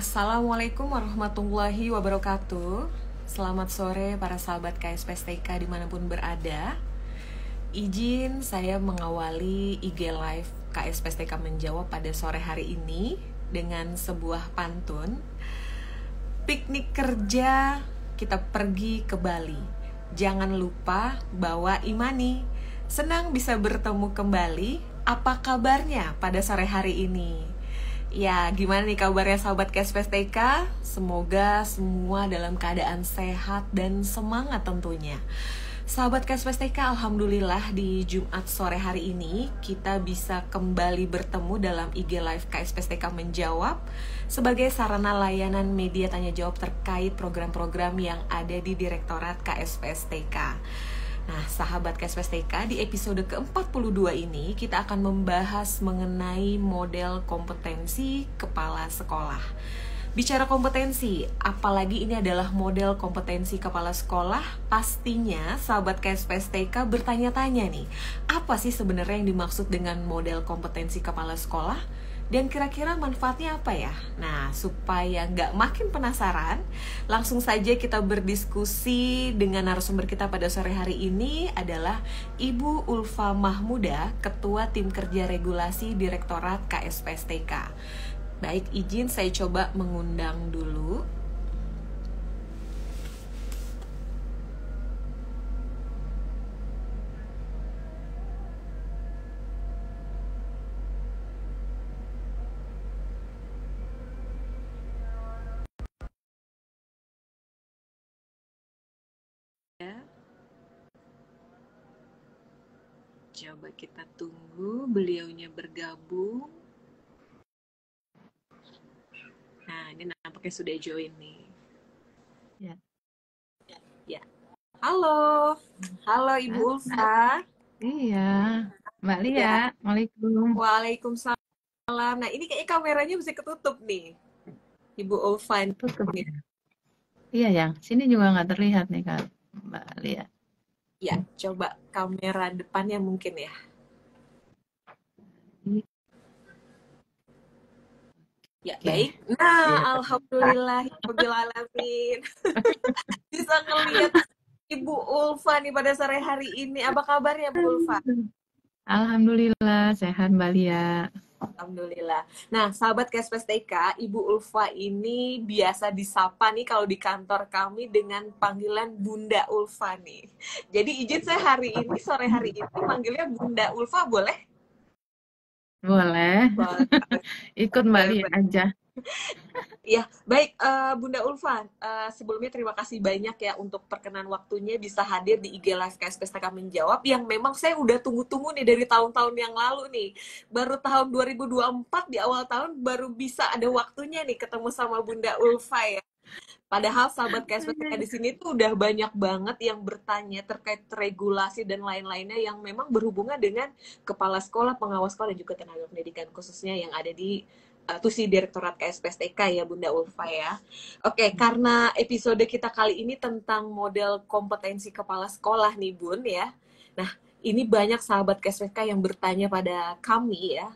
Assalamualaikum warahmatullahi wabarakatuh. Selamat sore para sahabat KSPSTK dimanapun berada. Izin saya mengawali IG Live KSPSTK Menjawab pada sore hari ini dengan sebuah pantun. Piknik kerja, kita pergi ke Bali. Jangan lupa bawa imani. Senang bisa bertemu kembali. Apa kabarnya pada sore hari ini? Ya, gimana nih kabarnya sahabat KSPSTK? Semoga semua dalam keadaan sehat dan semangat tentunya. Sahabat KSPSTK, alhamdulillah di Jumat sore hari ini kita bisa kembali bertemu dalam IG Live KSPSTK Menjawab sebagai sarana layanan media tanya jawab terkait program-program yang ada di Direktorat KSPSTK. Nah, sahabat KSPSTK, di episode ke-42 ini kita akan membahas mengenai model kompetensi kepala sekolah. Bicara kompetensi, apalagi ini adalah model kompetensi kepala sekolah, pastinya sahabat KSPSTK bertanya-tanya nih, apa sih sebenarnya yang dimaksud dengan model kompetensi kepala sekolah? Dan kira-kira manfaatnya apa ya? Nah, supaya nggak makin penasaran, langsung saja kita berdiskusi dengan narasumber kita pada sore hari ini adalah Ibu Ulfa Mahmuda, Ketua Tim Kerja Regulasi Direktorat KSPSTK. Baik, izin saya coba mengundang dulu. Coba kita tunggu beliaunya bergabung. Nah, ini nampaknya sudah join nih. Ya. Ya. Halo. Halo Ibu Ulfa. Iya, Mbak Lia. Ya. Waalaikumsalam. Waalaikumsalam. Nah, ini kayaknya kameranya mesti ketutup nih. Ibu Ulfa. Tutup. Iya ya, sini juga nggak terlihat nih Kak, Mbak Lia. Ya, coba kamera depannya mungkin ya. Ya, Oke. baik. Nah, Ya. alhamdulillahirobbilalamin. Bisa ngelihat Ibu Ulfa nih pada sore hari ini. Apa kabarnya Bu Ulfa? Alhamdulillah, sehat Mbak Lia. Alhamdulillah. Nah, sahabat KSPSTK, Ibu Ulfa ini biasa disapa nih kalau di kantor kami dengan panggilan Bunda Ulfa nih. Jadi izin saya sore hari ini manggilnya Bunda Ulfa boleh? Boleh. Ikut Mbak Lia aja. Ya, baik Bunda Ulfa, sebelumnya terima kasih banyak ya untuk perkenan waktunya bisa hadir di IG Live KSPSTK Menjawab yang memang saya udah tunggu-tunggu nih dari tahun-tahun yang lalu nih. Baru tahun 2024 di awal tahun baru bisa ada waktunya nih ketemu sama Bunda Ulfa ya. Padahal sahabat KSPSTK di sini tuh udah banyak banget yang bertanya terkait regulasi dan lain-lainnya yang memang berhubungan dengan kepala sekolah, pengawas sekolah, dan juga tenaga pendidikan khususnya yang ada di Tusi Direktorat KSPSTK ya Bunda Ulfa ya. Oke, karena episode kita kali ini tentang model kompetensi kepala sekolah nih Bun ya. Nah, ini banyak sahabat KSPSTK yang bertanya pada kami ya,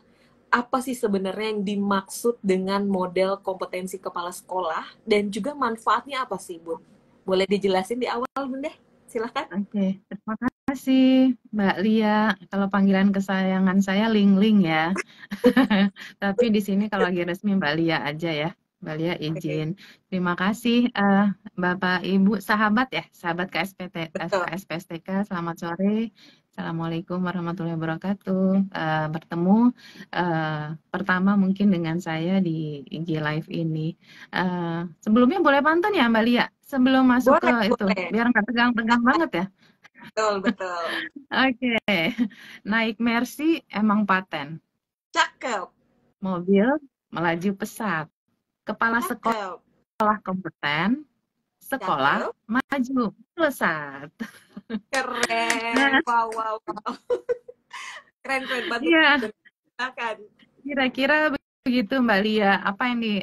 apa sih sebenarnya yang dimaksud dengan model kompetensi kepala sekolah dan juga manfaatnya apa sih Bun? Boleh dijelasin di awal Bun deh? Silahkan. Oke, terima kasih Mbak Lia. Kalau panggilan kesayangan saya Ling-Ling ya. Tapi di sini kalau lagi resmi Mbak Lia aja ya. Mbak Lia izin. Terima kasih Bapak Ibu sahabat ya, sahabat KSPSTK. Selamat sore. Assalamualaikum warahmatullahi wabarakatuh. Bertemu pertama mungkin dengan saya di IG Live ini. Sebelumnya boleh pantun ya Mbak Lia? Sebelum masuk Boleh, ke itu, boleh. biar nggak tegang-tegang banget ya. Betul. Oke, naik Mercy emang paten. Cakep. Mobil melaju pesat. Kepala Cakep. sekolah kompeten, sekolah Cakep. maju pesat. Keren. Wow. Keren. Bantu. Iya, Silakan. kira-kira begitu Mbak Lia. Apa yang di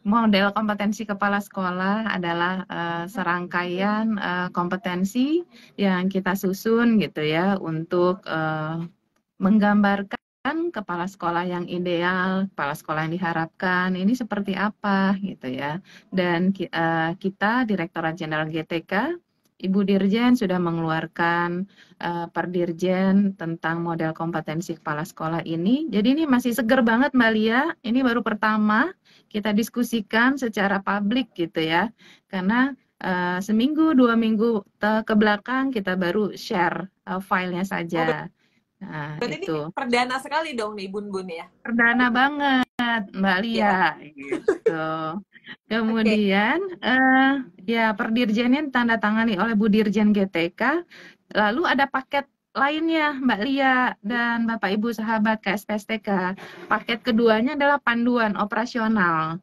model kompetensi kepala sekolah adalah serangkaian kompetensi yang kita susun gitu ya untuk menggambarkan kepala sekolah yang ideal, kepala sekolah yang diharapkan, ini seperti apa gitu ya. Dan kita, Direktorat Jenderal GTK, Ibu Dirjen sudah mengeluarkan Perdirjen tentang model kompetensi kepala sekolah ini. Jadi ini masih seger banget Mbak Lia, ini baru pertama kita diskusikan secara publik gitu ya. Karena seminggu, 2 minggu ke belakang kita baru share filenya Oh, saja. Nah, berarti ini itu perdana sekali dong nih Bun Bun ya. perdana banget Mbak Ya. Lia gitu. Oke. Kemudian ya Perdirjenin tanda tangani oleh Bu Dirjen GTK. Lalu ada paket lainnya Mbak Lia dan Bapak Ibu sahabat KSPSTK. Paket keduanya adalah panduan operasional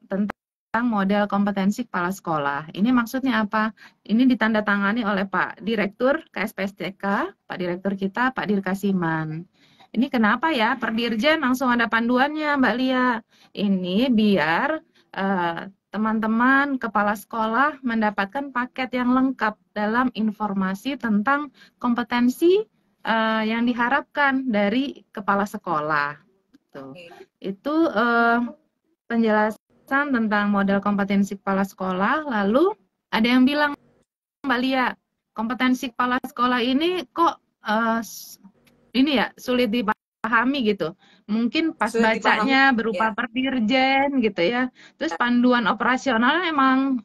tentang model kompetensi kepala sekolah. Ini maksudnya apa? Ini ditandatangani oleh Pak Direktur KSPSTK, Pak Direktur kita, Pak Dirkasiman. Ini kenapa ya? Perdirjen langsung ada panduannya, Mbak Lia. Ini biar teman-teman kepala sekolah mendapatkan paket yang lengkap dalam informasi tentang kompetensi yang diharapkan dari kepala sekolah. Tuh. Itu penjelasan tentang model kompetensi kepala sekolah. Lalu ada yang bilang, Mbak Lia, kompetensi kepala sekolah ini kok ini ya sulit dipahami gitu. Mungkin pas Sudah dipahami bacanya berupa ya. perdirjen gitu ya. Terus panduan operasional emang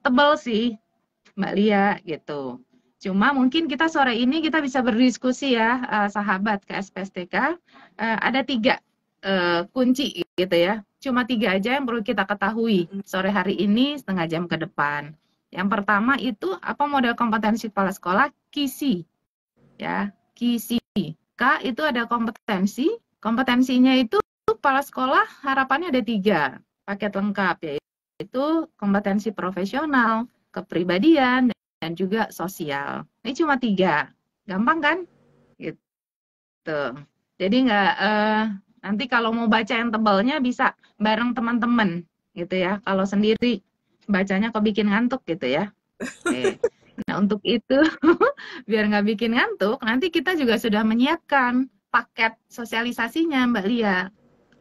tebel sih Mbak Lia gitu. Cuma mungkin kita sore ini kita bisa berdiskusi ya sahabat KSPSTK. Ada 3 kunci gitu ya. Cuma 3 aja yang perlu kita ketahui sore hari ini setengah jam ke depan. Yang pertama itu apa model kompetensi kepala sekolah? KISI. Ya, KISI. K itu ada kompetensi. Kompetensinya itu kepala sekolah harapannya ada 3 paket lengkap, yaitu kompetensi profesional, kepribadian, dan juga sosial. Ini cuma 3. Gampang kan? Gitu. Jadi nggak nanti kalau mau baca yang tebalnya bisa bareng teman-teman gitu ya. Kalau sendiri bacanya kebikin ngantuk gitu ya. Oke. Nah, untuk itu biar nggak bikin ngantuk, nanti kita juga sudah menyiapkan paket sosialisasinya, Mbak Lia.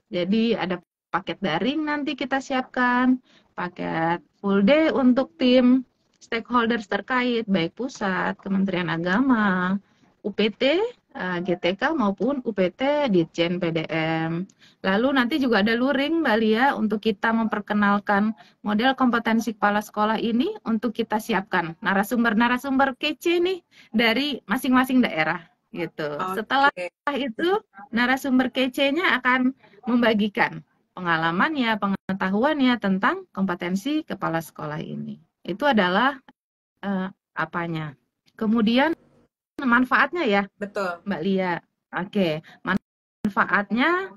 Jadi ada paket daring nanti kita siapkan, paket full day untuk tim stakeholders terkait, baik pusat, Kementerian Agama, UPT, GTK maupun UPT, Ditjen PDM. Lalu nanti juga ada luring Mbak Lia untuk kita memperkenalkan model kompetensi kepala sekolah ini untuk kita siapkan narasumber-narasumber kece nih dari masing-masing daerah gitu. Setelah itu narasumber kece-nya akan membagikan pengalamannya, pengetahuannya tentang kompetensi kepala sekolah ini. Itu adalah apanya. Kemudian manfaatnya ya, Betul. Mbak Lia. Oke, manfaatnya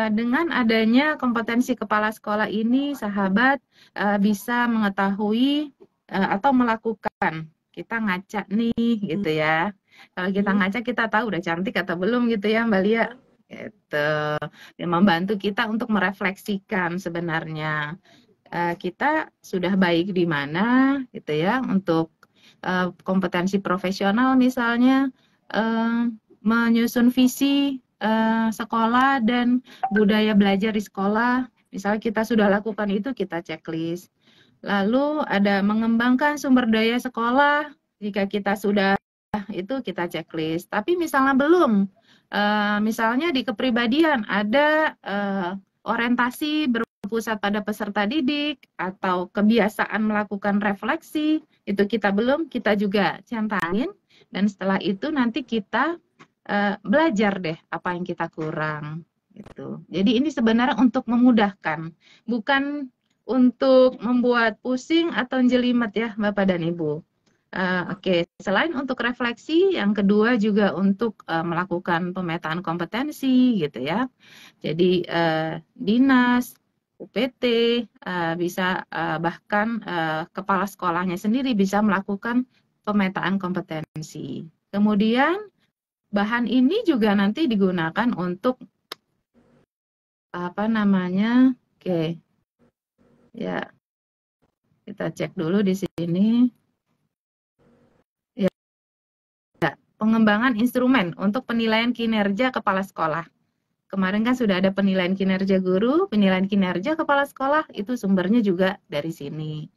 dengan adanya kompetensi kepala sekolah ini, sahabat bisa mengetahui atau melakukan. Kita ngaca nih, gitu ya. Kalau kita ngaca, kita tahu udah cantik atau belum gitu ya, Mbak Lia. Gitu. Yang membantu kita untuk merefleksikan sebenarnya kita sudah baik di mana, gitu ya, untuk kompetensi profesional misalnya menyusun visi sekolah dan budaya belajar di sekolah. Misalnya kita sudah lakukan itu, kita checklist. Lalu ada mengembangkan sumber daya sekolah. Jika kita sudah itu kita checklist. Tapi misalnya belum, misalnya di kepribadian ada orientasi berpusat pada peserta didik atau kebiasaan melakukan refleksi, itu kita belum, kita juga centangin, dan setelah itu nanti kita belajar deh apa yang kita kurang gitu. Jadi ini sebenarnya untuk memudahkan, bukan untuk membuat pusing atau jelimet ya Bapak dan Ibu. Oke, selain untuk refleksi, yang kedua juga untuk melakukan pemetaan kompetensi gitu ya. Jadi dinas, UPT, bisa bahkan kepala sekolahnya sendiri bisa melakukan pemetaan kompetensi. Kemudian bahan ini juga nanti digunakan untuk apa namanya? Oke. Ya. Kita cek dulu di sini. Ya. pengembangan instrumen untuk penilaian kinerja kepala sekolah. Kemarin kan sudah ada penilaian kinerja guru, penilaian kinerja kepala sekolah, itu sumbernya juga dari sini.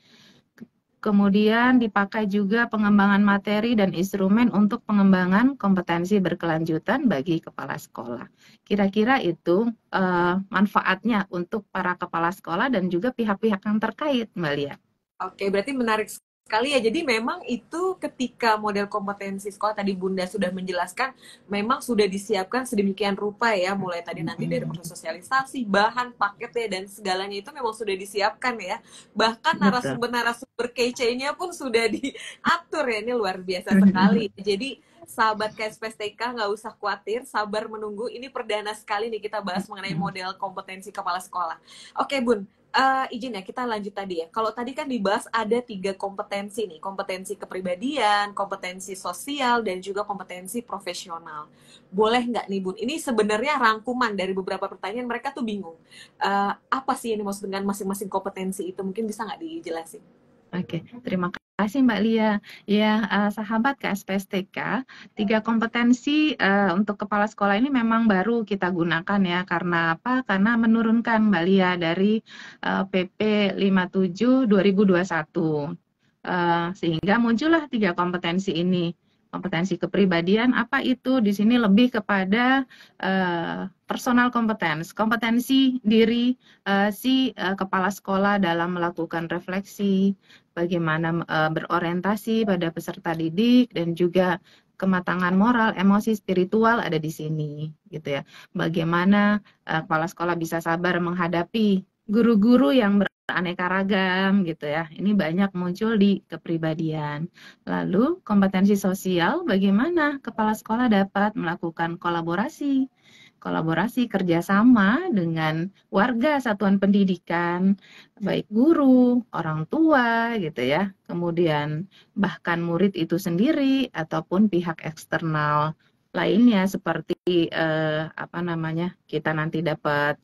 Kemudian dipakai juga pengembangan materi dan instrumen untuk pengembangan kompetensi berkelanjutan bagi kepala sekolah. Kira-kira itu manfaatnya untuk para kepala sekolah dan juga pihak-pihak yang terkait, Mbak Lia. Oke, berarti menarik sekali ya. Jadi memang itu ketika model kompetensi sekolah tadi Bunda sudah menjelaskan, memang sudah disiapkan sedemikian rupa ya, mulai tadi nanti dari proses sosialisasi, bahan, paket ya, dan segalanya itu memang sudah disiapkan ya. Bahkan narasumber kece-nya pun sudah diatur ya, ini luar biasa sekali. Jadi sahabat KSPSTK nggak usah khawatir, sabar menunggu. Ini perdana sekali nih kita bahas mengenai model kompetensi kepala sekolah. Oke Bun, izin ya kita lanjut tadi ya. Kalau tadi kan dibahas ada 3 kompetensi nih, kompetensi kepribadian, kompetensi sosial, dan juga kompetensi profesional. Boleh nggak nih Bun? Ini sebenarnya rangkuman dari beberapa pertanyaan, mereka tuh bingung. Apa sih yang dimaksud dengan masing-masing kompetensi itu? Mungkin bisa nggak dijelasin? Oke, terima kasih Mbak Lia. Ya, sahabat KSPSTK, 3 kompetensi untuk kepala sekolah ini memang baru kita gunakan ya. Karena apa? Karena menurunkan Mbak Lia dari PP 57 2021. Sehingga muncullah 3 kompetensi ini. Kompetensi kepribadian, apa itu? Di sini lebih kepada personal competence, kompetensi diri si kepala sekolah dalam melakukan refleksi, bagaimana berorientasi pada peserta didik, dan juga kematangan moral, emosi, spiritual ada di sini, gitu ya. Bagaimana kepala sekolah bisa sabar menghadapi guru-guru yang beraneka ragam, gitu ya. Ini banyak muncul di kepribadian. Lalu kompetensi sosial, bagaimana kepala sekolah dapat melakukan kolaborasi kerjasama dengan warga satuan pendidikan, baik guru, orang tua, gitu ya. Kemudian bahkan murid itu sendiri ataupun pihak eksternal lainnya seperti kita nanti dapat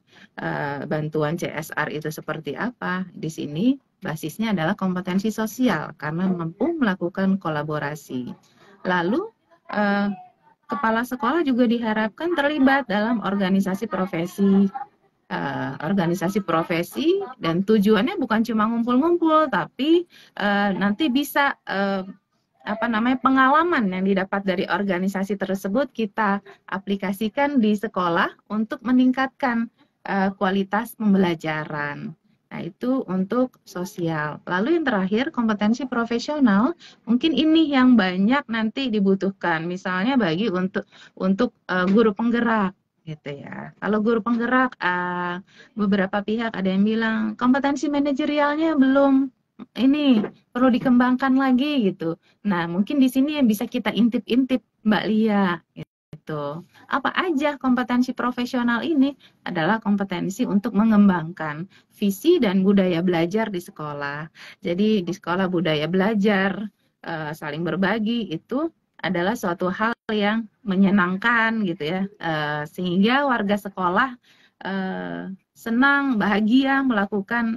bantuan CSR itu seperti apa. Di sini basisnya adalah kompetensi sosial karena mampu melakukan kolaborasi. Lalu kepala sekolah juga diharapkan terlibat dalam organisasi profesi dan tujuannya bukan cuma ngumpul-ngumpul, tapi nanti bisa pengalaman yang didapat dari organisasi tersebut kita aplikasikan di sekolah untuk meningkatkan kualitas pembelajaran. Nah, itu untuk sosial. Lalu yang terakhir, kompetensi profesional, mungkin ini yang banyak nanti dibutuhkan. Misalnya bagi untuk guru penggerak, gitu ya. Kalau guru penggerak, beberapa pihak ada yang bilang kompetensi manajerialnya belum, ini perlu dikembangkan lagi gitu. Nah, mungkin di sini yang bisa kita intip-intip Mbak Lia gitu. Apa aja kompetensi profesional ini? Adalah kompetensi untuk mengembangkan visi dan budaya belajar di sekolah. Jadi di sekolah budaya belajar, saling berbagi itu adalah suatu hal yang menyenangkan gitu ya. Sehingga warga sekolah senang, bahagia melakukan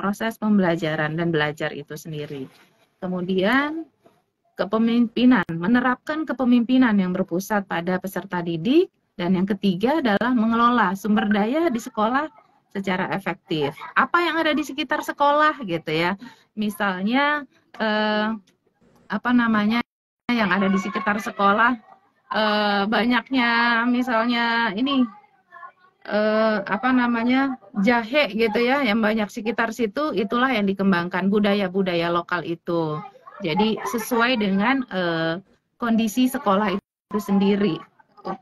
proses pembelajaran dan belajar itu sendiri. Kemudian kepemimpinan, menerapkan kepemimpinan yang berpusat pada peserta didik. Dan yang ketiga adalah mengelola sumber daya di sekolah secara efektif. Apa yang ada di sekitar sekolah gitu ya. Misalnya yang ada di sekitar sekolah, banyaknya misalnya ini jahe gitu ya, yang banyak sekitar situ, itulah yang dikembangkan budaya-budaya lokal itu. Jadi sesuai dengan kondisi sekolah itu sendiri,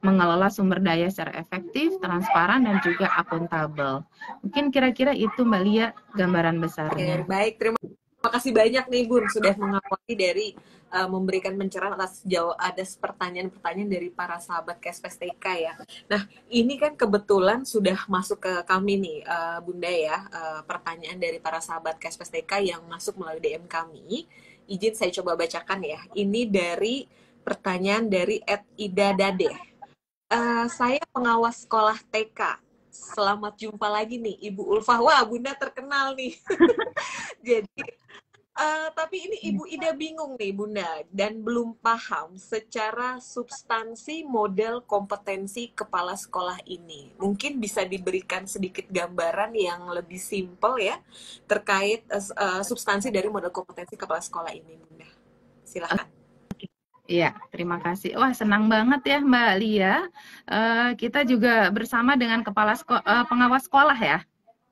mengelola sumber daya secara efektif, transparan, dan juga akuntabel. Mungkin kira-kira itu Mbak Lia gambaran besarnya. Oke, baik, terima kasih banyak nih Bun sudah mengawali dari memberikan pencerahan atas ada pertanyaan-pertanyaan dari para sahabat KSPSTK ya. Nah, ini kan kebetulan sudah masuk ke kami nih Bunda ya, pertanyaan dari para sahabat KSPSTK yang masuk melalui DM kami. Izin saya coba bacakan ya. Ini dari pertanyaan dari @ida Dade. Saya pengawas sekolah TK. Selamat jumpa lagi nih Ibu Ulfah. Wah, Bunda terkenal nih. Jadi Tapi ini Ibu Ida bingung nih Bunda dan belum paham secara substansi model kompetensi kepala sekolah ini. Mungkin bisa diberikan sedikit gambaran yang lebih simpel ya terkait substansi dari model kompetensi kepala sekolah ini Bunda. Silakan. Iya, terima kasih. Wah, senang banget ya Mbak Lia. Kita juga bersama dengan pengawas sekolah ya.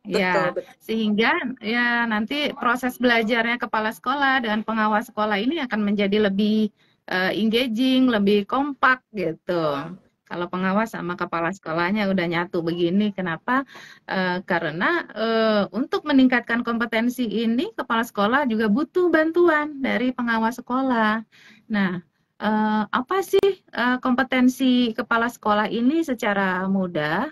Betul, Ya, betul. sehingga ya nanti proses belajarnya kepala sekolah dan pengawas sekolah ini akan menjadi lebih engaging, lebih kompak gitu. Kalau pengawas sama kepala sekolahnya udah nyatu begini, kenapa? Karena untuk meningkatkan kompetensi ini, kepala sekolah juga butuh bantuan dari pengawas sekolah. Nah, apa sih kompetensi kepala sekolah ini secara mudah?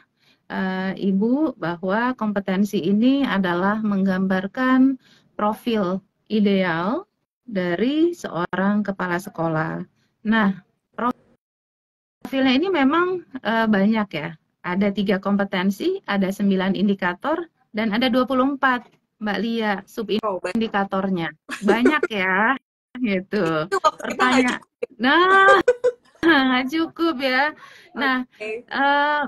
Ibu, bahwa kompetensi ini adalah menggambarkan profil ideal dari seorang kepala sekolah. Nah, profilnya ini memang banyak ya. Ada 3 kompetensi, ada 9 indikator, dan ada 24, Mbak Lia, Oh, baik. subindikatornya. Banyak ya, gitu. Itu waktu kita nggak Pertanyaan. cukup. Nah, nggak cukup ya. Nah, Oke.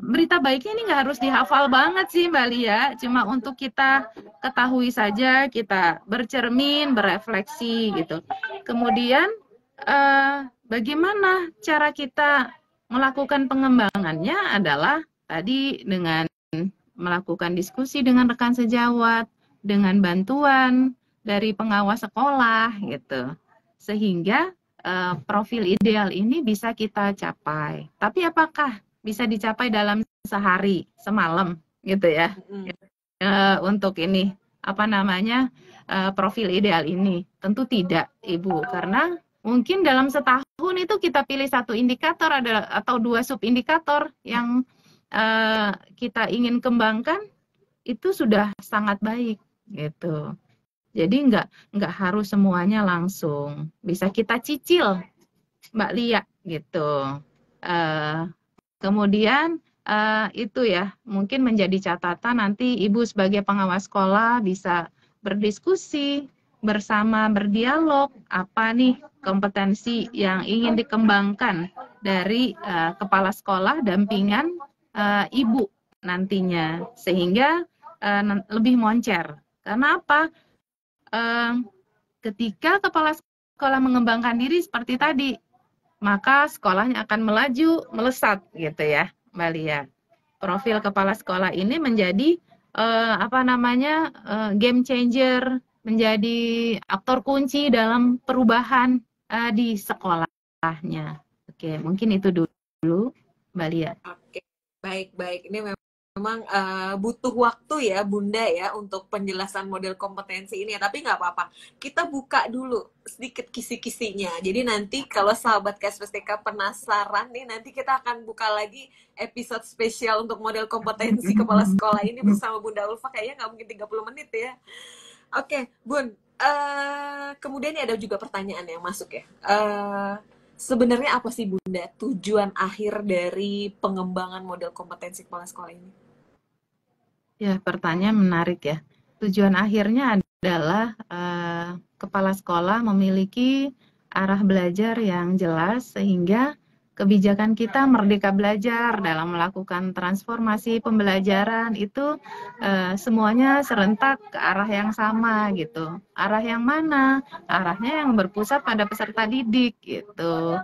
berita baiknya ini nggak harus dihafal banget sih Mbak Lia. Cuma untuk kita ketahui saja, kita bercermin, berefleksi gitu. Kemudian, bagaimana cara kita melakukan pengembangannya adalah tadi dengan melakukan diskusi dengan rekan sejawat, dengan bantuan dari pengawas sekolah gitu. Sehingga profil ideal ini bisa kita capai. Tapi apakah bisa dicapai dalam sehari, semalam gitu ya? Untuk ini apa namanya profil ideal ini? Tentu tidak, Ibu, karena mungkin dalam setahun itu kita pilih 1 indikator atau 2 subindikator yang kita ingin kembangkan, itu sudah sangat baik gitu. Jadi nggak harus semuanya langsung. Bisa kita cicil, Mbak Lia, gitu. Kemudian itu ya, mungkin menjadi catatan nanti Ibu sebagai pengawas sekolah bisa berdiskusi bersama, berdialog, apa nih kompetensi yang ingin dikembangkan dari kepala sekolah dampingan Ibu nantinya, sehingga lebih moncer. Karena apa? Ketika kepala sekolah mengembangkan diri seperti tadi, maka sekolahnya akan melaju, melesat gitu ya, Mbak Lia. Profil kepala sekolah ini menjadi game changer, menjadi aktor kunci dalam perubahan di sekolahnya. Oke, mungkin itu dulu, Mbak Lia. Oke, baik-baik. Ini memang butuh waktu ya Bunda ya untuk penjelasan model kompetensi ini ya. Tapi nggak apa-apa. Kita buka dulu sedikit kisi-kisinya. Jadi nanti kalau sahabat KSPSTK penasaran nih, nanti kita akan buka lagi episode spesial untuk model kompetensi kepala sekolah ini bersama Bunda Ulfa. Kayaknya nggak mungkin 30 menit ya. Oke, Bun. Kemudian ada juga pertanyaan yang masuk ya. Sebenarnya apa sih Bunda tujuan akhir dari pengembangan model kompetensi kepala sekolah ini? Ya, pertanyaan menarik ya. Tujuan akhirnya adalah kepala sekolah memiliki arah belajar yang jelas sehingga kebijakan kita merdeka belajar dalam melakukan transformasi pembelajaran itu semuanya serentak ke arah yang sama gitu. Arah yang mana? Arahnya yang berpusat pada peserta didik gitu.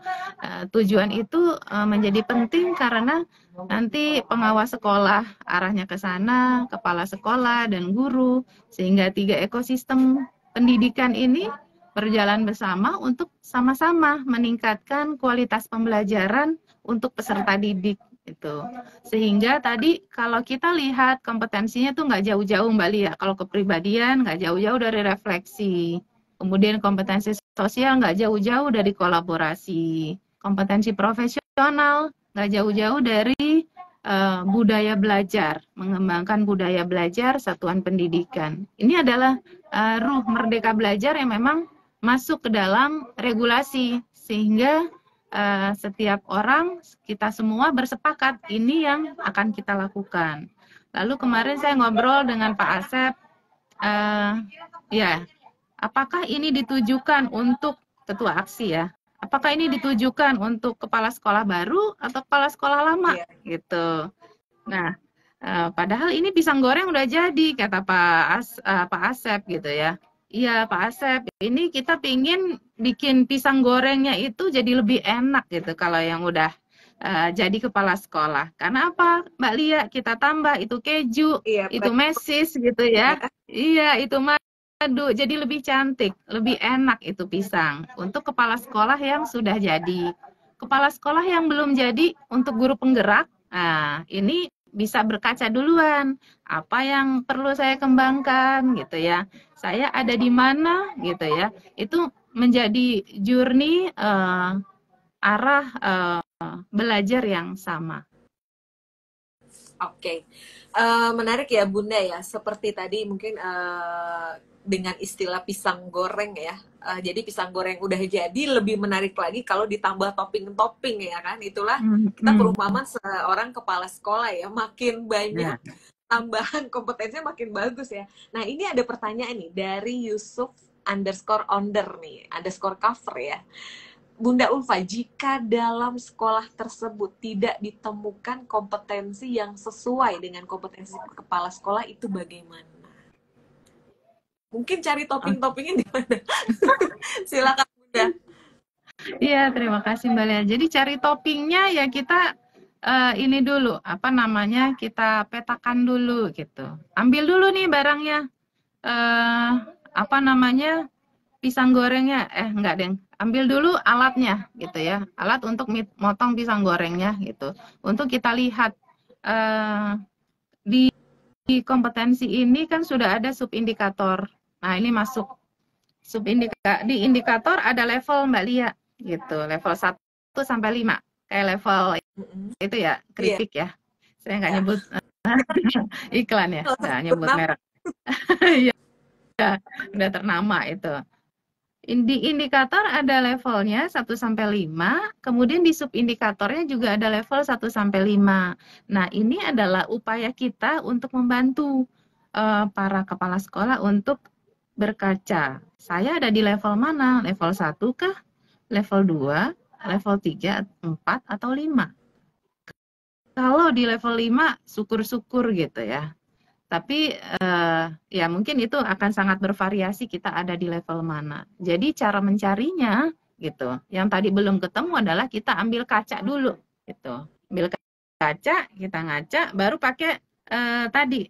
Tujuan itu menjadi penting karena nanti pengawas sekolah arahnya ke sana, kepala sekolah dan guru, sehingga 3 ekosistem pendidikan ini berjalan bersama untuk sama-sama meningkatkan kualitas pembelajaran untuk peserta didik itu. Sehingga tadi kalau kita lihat kompetensinya tuh nggak jauh-jauh Mbak Lia, kalau kepribadian nggak jauh-jauh dari refleksi. Kemudian kompetensi sosial nggak jauh-jauh dari kolaborasi. Kompetensi profesional nggak jauh-jauh dari budaya belajar, mengembangkan budaya belajar satuan pendidikan. Ini adalah ruh merdeka belajar yang memang masuk ke dalam regulasi, sehingga setiap orang, kita semua bersepakat ini yang akan kita lakukan. Lalu kemarin saya ngobrol dengan Pak Asep, ya apakah ini ditujukan untuk ketua aksi ya? Apakah ini ditujukan untuk kepala sekolah baru atau kepala sekolah lama? Iya. Gitu. Nah, padahal ini pisang goreng udah jadi, kata Pak Asep gitu ya. Iya Pak Asep, ini kita pingin bikin pisang gorengnya itu jadi lebih enak gitu kalau yang udah jadi kepala sekolah. Karena apa Mbak Lia, kita tambah itu keju, Iya, itu mesis gitu ya. ya. Iya, itu madu, jadi lebih cantik, lebih enak itu pisang. Untuk kepala sekolah yang sudah jadi. Kepala sekolah yang belum jadi untuk guru penggerak, nah ini bisa berkaca duluan. Apa yang perlu saya kembangkan gitu ya. Saya ada di mana gitu ya. Itu menjadi journey arah belajar yang sama. Oke, menarik ya Bunda ya. Seperti tadi mungkin dengan istilah pisang goreng ya. Jadi pisang goreng udah jadi lebih menarik lagi kalau ditambah topping-topping ya kan. Itulah kita perumpamaan seorang kepala sekolah ya. Makin banyak tambahan kompetensinya makin bagus ya. Nah ini ada pertanyaan nih dari Yusuf _onder nih, underscore cover ya. Bunda Ulfa, jika dalam sekolah tersebut tidak ditemukan kompetensi yang sesuai dengan kompetensi kepala sekolah, itu bagaimana? Mungkin cari topping-toppingnya di mana? Silakan Bunda. Iya, terima kasih Mbak Lia. Jadi cari toppingnya ya kita ini dulu, apa namanya, kita petakan dulu gitu. Ambil dulu nih barangnya, apa namanya, pisang gorengnya, enggak deng, ambil dulu alatnya gitu ya, alat untuk motong pisang gorengnya gitu. Untuk kita lihat di kompetensi ini kan sudah ada subindikator. Nah ini masuk di indikator ada level Mbak Lia gitu, level 1 sampai 5 kayak level itu ya, keripik ya. Saya nggak nyebut iklan ya, nggak nyebut merek. Iya, udah ternama itu. Di indikator ada levelnya 1 sampai 5, kemudian di subindikatornya juga ada level 1 sampai 5. Nah, ini adalah upaya kita untuk membantu para kepala sekolah untuk berkaca. Saya ada di level mana? Level 1 kah? Level 2, level 3, 4 atau 5? Kalau di level 5 syukur-syukur gitu ya. Tapi ya mungkin itu akan sangat bervariasi kita ada di level mana. Jadi cara mencarinya gitu. Yang tadi belum ketemu adalah kita ambil kaca dulu gitu. Ambil kaca, kita ngaca, baru pakai tadi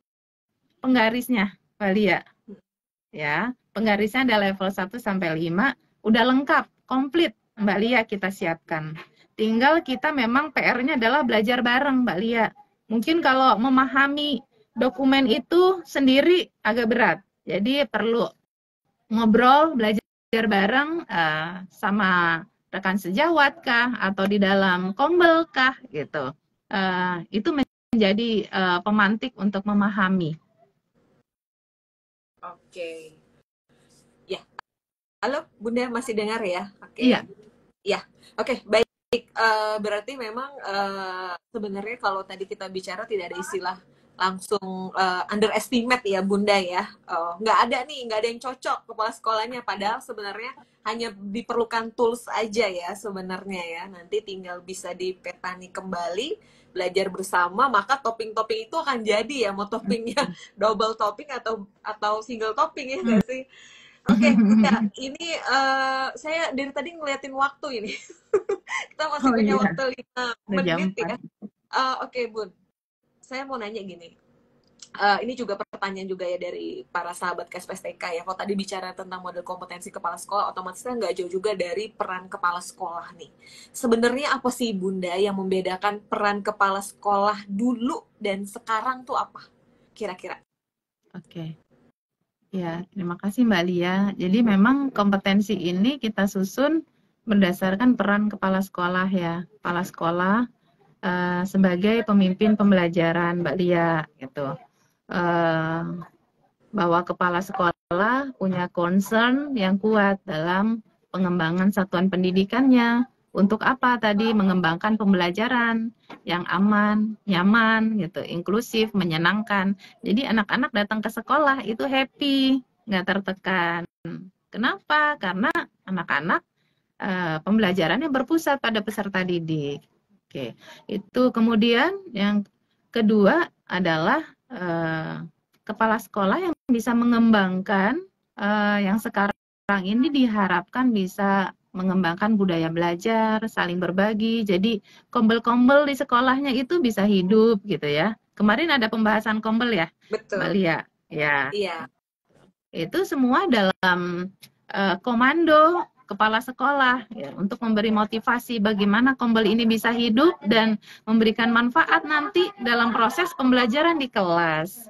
penggarisnya, Mbak Lia. Ya, penggarisnya ada level 1 sampai 5, udah lengkap, komplit Mbak Lia kita siapkan. Tinggal kita memang PR-nya adalah belajar bareng Mbak Lia. Mungkin kalau memahami dokumen itu sendiri agak berat. Jadi perlu ngobrol, belajar bareng sama rekan sejawat kah atau di dalam kombel kah gitu. Itu menjadi pemantik untuk memahami. Oke. Ya. Halo, Bunda masih dengar ya? Oke. Iya. Ya. Oke, baik. Berarti memang sebenarnya kalau tadi kita bicara tidak ada istilah langsung underestimate ya Bunda ya. Nggak ada yang cocok kepala sekolahnya. Padahal sebenarnya hanya diperlukan tools aja ya sebenarnya ya. Nanti tinggal bisa dipetani kembali, belajar bersama, maka topping-topping itu akan jadi ya. Mau toppingnya double topping atau single topping ya nggak sih? Oke, Bunda, ini saya dari tadi ngeliatin waktu ini. Kita masih punya waktu 5 menit ya. Oke, Bun. Saya mau nanya gini. Ini juga pertanyaan juga ya dari para sahabat KSPSTK ya. Kalau tadi bicara tentang model kompetensi kepala sekolah, otomatis kan nggak jauh juga dari peran kepala sekolah nih. Sebenarnya apa sih Bunda yang membedakan peran kepala sekolah dulu dan sekarang tuh apa? Kira-kira. Oke. Ya, terima kasih Mbak Lia. Jadi memang kompetensi ini kita susun berdasarkan peran kepala sekolah ya. Kepala sekolah sebagai pemimpin pembelajaran Mbak Lia gitu. Bahwa kepala sekolah punya concern yang kuat dalam pengembangan satuan pendidikannya. Untuk apa tadi? Mengembangkan pembelajaran yang aman, nyaman, gitu, inklusif, menyenangkan. Jadi anak-anak datang ke sekolah itu happy, nggak tertekan. Kenapa? Karena anak-anak pembelajarannya berpusat pada peserta didik. Oke, itu kemudian yang kedua adalah kepala sekolah yang bisa mengembangkan yang sekarang ini diharapkan bisa mengembangkan budaya belajar, saling berbagi. Jadi kombel-kombel di sekolahnya itu bisa hidup gitu ya. Kemarin ada pembahasan kombel ya, Mbak Betul. Lia. Ya, Iya. itu semua dalam komando kepala sekolah ya, untuk memberi motivasi bagaimana kombel ini bisa hidup dan memberikan manfaat nanti dalam proses pembelajaran di kelas.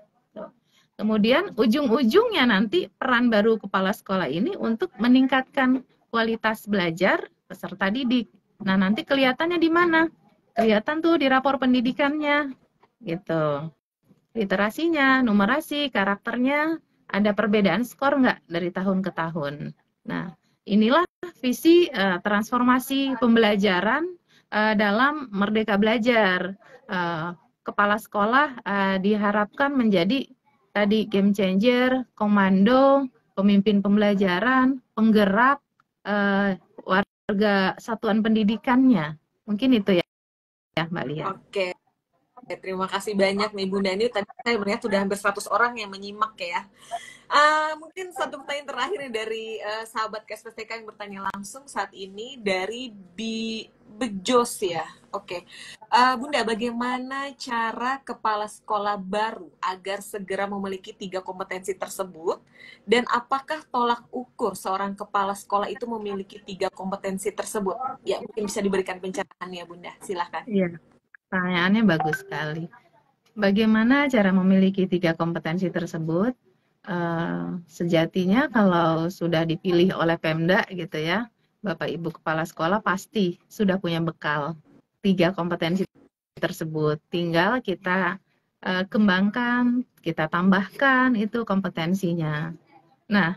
Kemudian ujung-ujungnya nanti peran baru kepala sekolah ini untuk meningkatkan kualitas belajar peserta didik. Nah, nanti kelihatannya di mana? Kelihatan tuh di rapor pendidikannya gitu. Literasinya, numerasi, karakternya, ada perbedaan skor nggak dari tahun ke tahun. Nah, inilah visi transformasi pembelajaran dalam Merdeka Belajar. Kepala sekolah diharapkan menjadi tadi game changer, komando, pemimpin pembelajaran, penggerak warga satuan pendidikannya. Mungkin itu ya Mbak Lia. Oke. Terima kasih banyak nih Bunda. Ini tadi saya melihat sudah hampir 100 orang yang menyimak ya. Mungkin satu pertanyaan terakhir nih dari sahabat KSPSTK yang bertanya langsung saat ini dari Bejos ya. Oke. Bunda, bagaimana cara kepala sekolah baru agar segera memiliki 3 kompetensi tersebut? Dan apakah tolak ukur seorang kepala sekolah itu memiliki 3 kompetensi tersebut? Ya, mungkin bisa diberikan pencerahannya Bunda. Silahkan. Iya, pertanyaannya bagus sekali. Bagaimana cara memiliki 3 kompetensi tersebut? Sejatinya kalau sudah dipilih oleh Pemda gitu ya, Bapak Ibu Kepala Sekolah pasti sudah punya bekal 3 kompetensi tersebut. Tinggal kita kembangkan, kita tambahkan itu kompetensinya. Nah,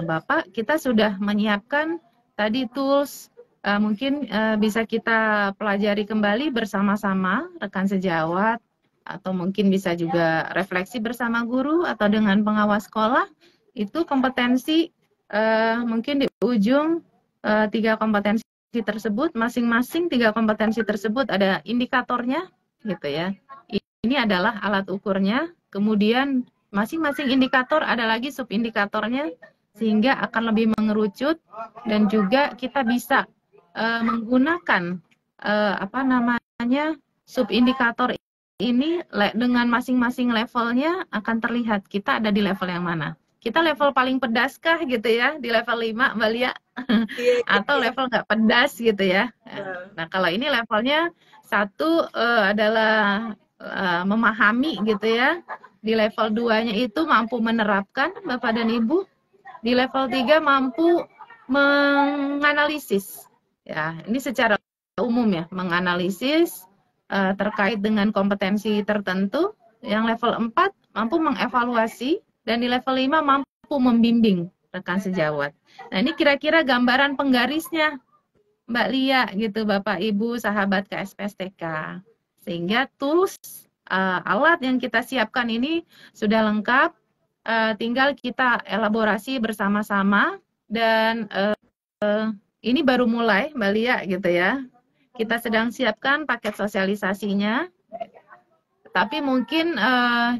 Bapak, kita sudah menyiapkan tadi tools, mungkin bisa kita pelajari kembali bersama-sama rekan sejawat, atau mungkin bisa juga refleksi bersama guru atau dengan pengawas sekolah. Itu kompetensi mungkin di ujung 3 kompetensi tersebut, masing-masing 3 kompetensi tersebut ada indikatornya gitu ya. Ini adalah alat ukurnya, kemudian masing-masing indikator ada lagi subindikatornya, sehingga akan lebih mengerucut dan juga kita bisa menggunakan subindikator ini dengan masing-masing levelnya akan terlihat kita ada di level yang mana. Kita level paling pedas kah gitu ya, di level 5 Mbak Lia? Atau level nggak pedas gitu ya. Nah, kalau ini levelnya 1 adalah memahami gitu ya. Di level 2-nya itu mampu menerapkan Bapak dan Ibu. Di level 3 mampu menganalisis. Ya, ini secara umum ya, menganalisis terkait dengan kompetensi tertentu. Yang level 4 mampu mengevaluasi, dan di level 5 mampu membimbing rekan sejawat. Nah, ini kira-kira gambaran penggarisnya Mbak Lia gitu, Bapak Ibu sahabat KSPSTK. Sehingga tools alat yang kita siapkan ini sudah lengkap, tinggal kita elaborasi bersama-sama, dan ini baru mulai Mbak Lia gitu ya. Kita sedang siapkan paket sosialisasinya, tapi mungkin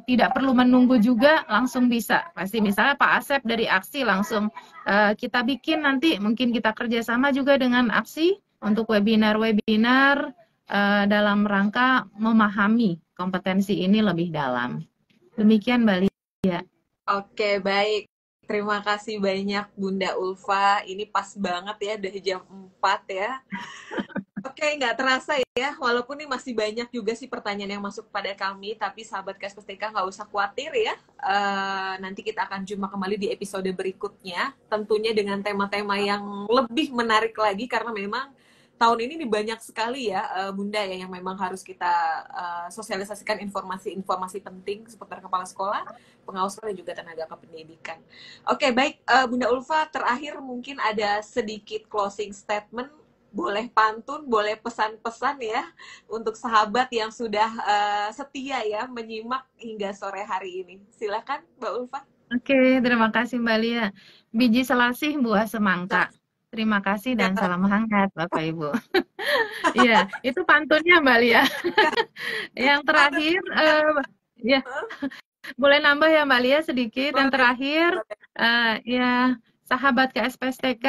tidak perlu menunggu juga, langsung bisa. Pasti misalnya Pak Asep dari Aksi langsung kita bikin nanti, mungkin kita kerjasama juga dengan Aksi untuk webinar-webinar dalam rangka memahami kompetensi ini lebih dalam. Demikian Mbak Lia. Oke, baik. Terima kasih banyak Bunda Ulfa. Ini pas banget ya, udah jam 4 ya. Oke, nggak terasa ya, walaupun ini masih banyak juga sih pertanyaan yang masuk pada kami, tapi sahabat KSPSTK nggak usah khawatir ya. Nanti kita akan jumpa kembali di episode berikutnya, tentunya dengan tema-tema yang lebih menarik lagi, karena memang tahun ini banyak sekali ya Bunda ya yang memang harus kita sosialisasikan informasi-informasi penting seputar kepala sekolah, pengawas sekolah, dan juga tenaga kependidikan. Oke, baik Bunda Ulfa, terakhir mungkin ada sedikit closing statement, boleh pantun, boleh pesan-pesan ya untuk sahabat yang sudah setia ya menyimak hingga sore hari ini. Silakan Mbak Ulfa. Oke, terima kasih Mbak Lia. Biji selasih buah semangka. Nah, Terima kasih dan nah, salam hangat Bapak Ibu. Iya, itu pantunnya Mbak Lia. Yang ada terakhir, ya boleh nambah ya Mbak Lia sedikit. Yang boleh, terakhir, ya sahabat KSPSTK,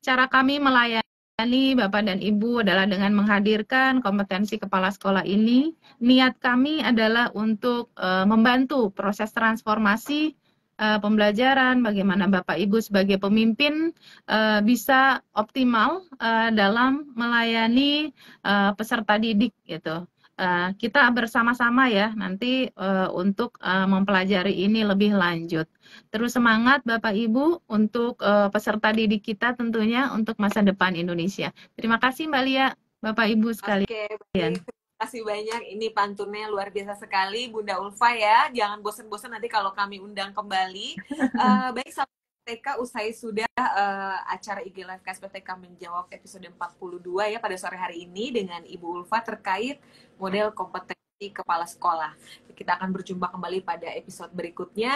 cara kami melayani Bapak dan Ibu adalah dengan menghadirkan kompetensi kepala sekolah ini. Niat kami adalah untuk membantu proses transformasi pembelajaran, bagaimana Bapak Ibu sebagai pemimpin bisa optimal dalam melayani peserta didik gitu. Kita bersama-sama ya nanti untuk mempelajari ini lebih lanjut. Terus semangat Bapak Ibu untuk peserta didik kita tentunya untuk masa depan Indonesia. Terima kasih Mbak Lia, Bapak Ibu oke, baik. sekalian. Terima kasih banyak. Ini pantunnya luar biasa sekali, Bunda Ulfa ya. Jangan bosan-bosan nanti kalau kami undang kembali. Baik, sahabat TK, usai sudah acara IG Live KSPTK menjawab episode 42 ya pada sore hari ini dengan Ibu Ulfa terkait model kompetensi kepala sekolah. Kita akan berjumpa kembali pada episode berikutnya.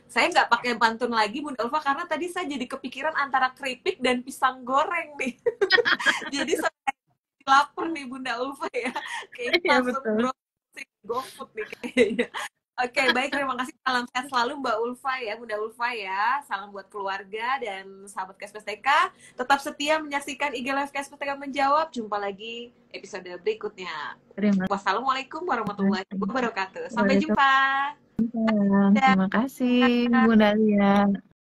Saya nggak pakai pantun lagi, Bunda Ulfa, karena tadi saya jadi kepikiran antara keripik dan pisang goreng nih. Jadi lapar nih Bunda Ulfa ya. Kayaknya Ya langsung betul. browsing GoFood nih kayaknya. Oke, baik, terima kasih. Salam sehat selalu Mbak Ulfa ya, Bunda Ulfa ya. Salam buat keluarga dan sahabat KSPSTK. Tetap setia menyaksikan IG Live KSPSTK menjawab. Jumpa lagi episode berikutnya. Terima Wassalamualaikum warahmatullahi kasih. wabarakatuh. Sampai jumpa. Waalaikumsalam. Dadah. Terima kasih Bu Dalia.